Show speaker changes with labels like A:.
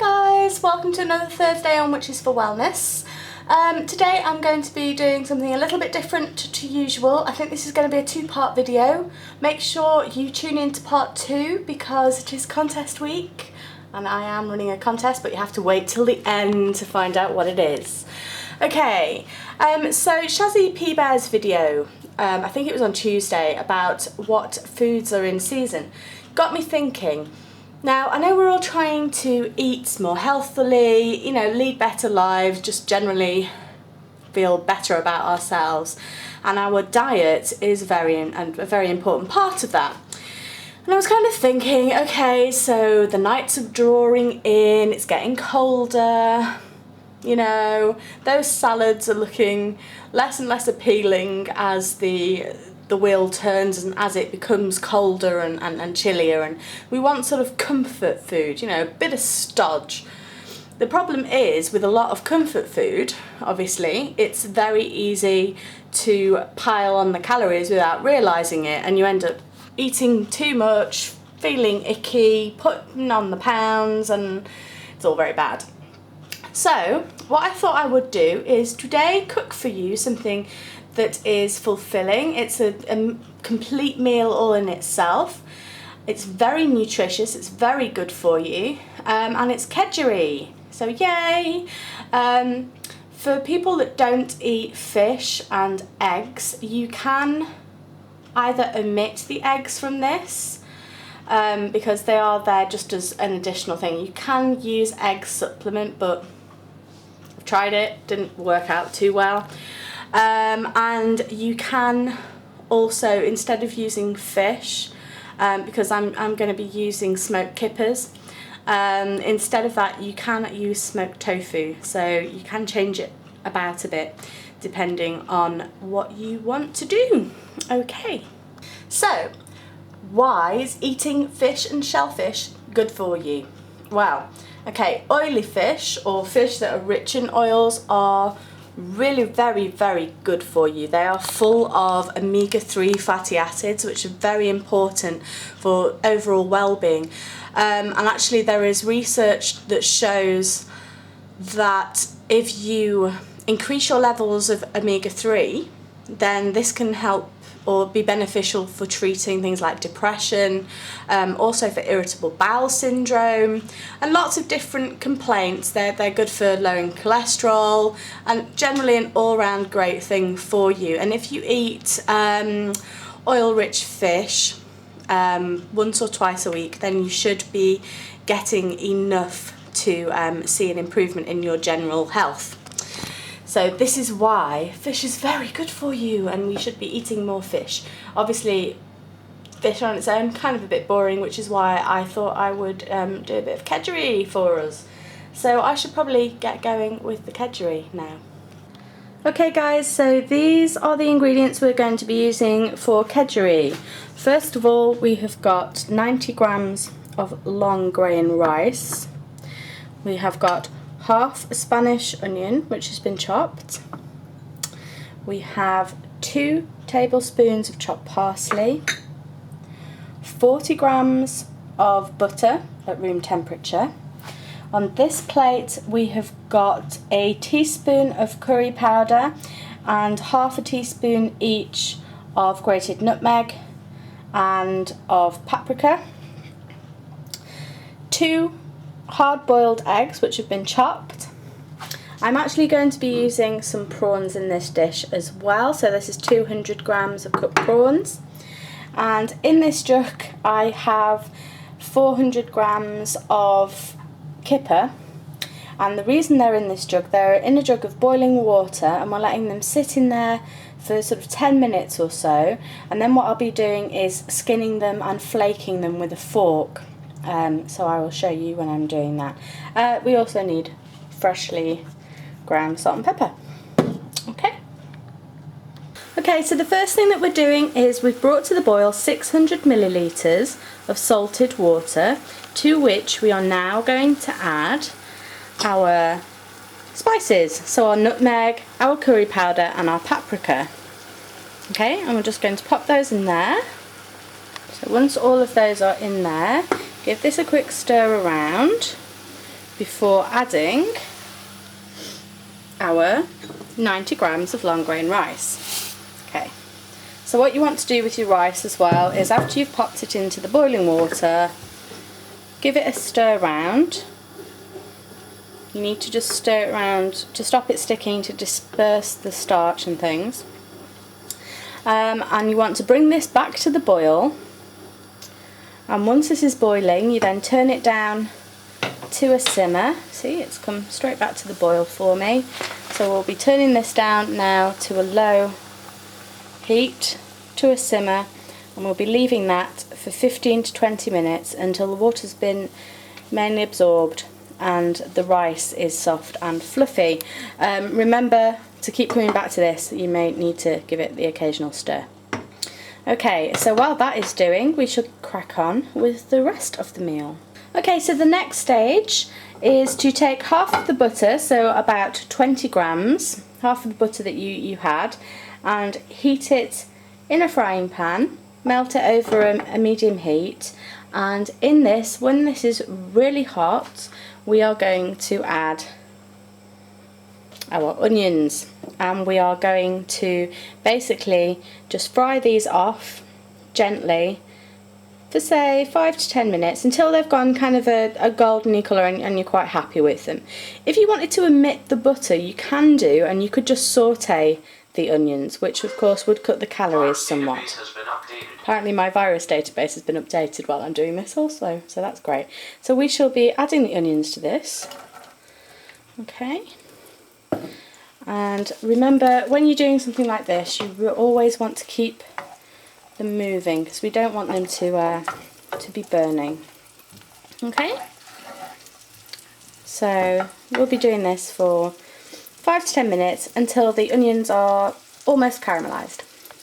A: guys, welcome to another Thursday on Which is for Wellness. Today I'm going to be doing something a little bit different to usual. I think this is going to be a two-part video. Make sure you tune in to part 2 because it is contest week and I am running a contest, but you have to wait till the end to find out what it is. Okay, so Shazzy P Bear's video, I think it was on Tuesday, about what foods are in season, got me thinking. Now, I know we're all trying to eat more healthily, you know, lead better lives, just generally feel better about ourselves, and our diet is a very important part of that. And I was kind of thinking, okay, so the nights are drawing in, it's getting colder, you know, those salads are looking less and less appealing as the wheel turns and as it becomes colder and chillier, and we want sort of comfort food, you know, a bit of stodge. The problem is with a lot of comfort food, obviously, it's very easy to pile on the calories without realising it, and you end up eating too much, feeling icky, putting on the pounds, and it's all very bad. So what I thought I would do is today cook for you something that is fulfilling. It's a complete meal all in itself. It's very nutritious, it's very good for you, and it's kedgeree, so yay! For people that don't eat fish and eggs, you can either omit the eggs from this, because they are there just as an additional thing. You can use egg supplement, but I've tried it, didn't work out too well. And you can also, instead of using fish, because I'm going to be using smoked kippers, instead of that you can use smoked tofu, so you can change it about a bit depending on what you want to do. Okay, so why is eating fish and shellfish good for you? Well, okay, oily fish or fish that are rich in oils are really very good for you. They are full of omega-3 fatty acids, which are very important for overall well-being, and actually there is research that shows that if you increase your levels of omega-3, then this can help or be beneficial for treating things like depression, also for irritable bowel syndrome, and lots of different complaints. They're good for lowering cholesterol, and generally an all-round great thing for you. And if you eat oil-rich fish once or twice a week, then you should be getting enough to see an improvement in your general health. So this is why fish is very good for you, and we should be eating more fish. Obviously, fish on its own kind of a bit boring, which is why I thought I would do a bit of kedgeree for us. So I should probably get going with the kedgeree now. Okay guys, so these are the ingredients we're going to be using for kedgeree. First of all, we have got 90 grams of long grain rice. We have got half a Spanish onion, which has been chopped. We have 2 tablespoons of chopped parsley, 40 grams of butter at room temperature. On this plate we have got a teaspoon of curry powder and half a teaspoon each of grated nutmeg and of paprika, 2 hard-boiled eggs which have been chopped. I'm actually going to be using some prawns in this dish as well, so this is 200 grams of cooked prawns. And in this jug I have 400 grams of kipper, and the reason they're in this jug, they're in a jug of boiling water, and we're letting them sit in there for sort of 10 minutes or so, and then what I'll be doing is skinning them and flaking them with a fork. So I will show you when I'm doing that. We also need freshly ground salt and pepper. Okay, so the first thing that we're doing is we've brought to the boil 600 millilitres of salted water, to which we are now going to add our spices, so our nutmeg, our curry powder and our paprika. Okay, and we're just going to pop those in there. So once all of those are in there, give this a quick stir around before adding our 90 grams of long grain rice. Okay, so what you want to do with your rice as well is after you've popped it into the boiling water, give it a stir round. You need to just stir it around to stop it sticking, to disperse the starch and things. And you want to bring this back to the boil, and once this is boiling you then turn it down to a simmer. See, it's come straight back to the boil for me. So we'll be turning this down now to a low heat, to a simmer, and we'll be leaving that for 15 to 20 minutes until the water's been mainly absorbed and the rice is soft and fluffy. Remember to keep coming back to this, you may need to give it the occasional stir. Okay, so while that is doing, we should crack on with the rest of the meal. Okay, so the next stage is to take half of the butter, so about 20 grams, half of the butter that you had, and heat it in a frying pan, melt it over a medium heat, and in this, when this is really hot, we are going to add our onions, and we are going to basically just fry these off gently for say 5 to 10 minutes until they've gone kind of a goldeny colour and you're quite happy with them. If you wanted to omit the butter, you can do, and you could just saute the onions, which of course would cut the calories somewhat. Apparently my virus database has been updated while I'm doing this also, so that's great. So we shall be adding the onions to this. Okay. And remember, when you're doing something like this, you always want to keep them moving because we don't want them to be burning. Okay. So we'll be doing this for 5 to 10 minutes until the onions are almost caramelised.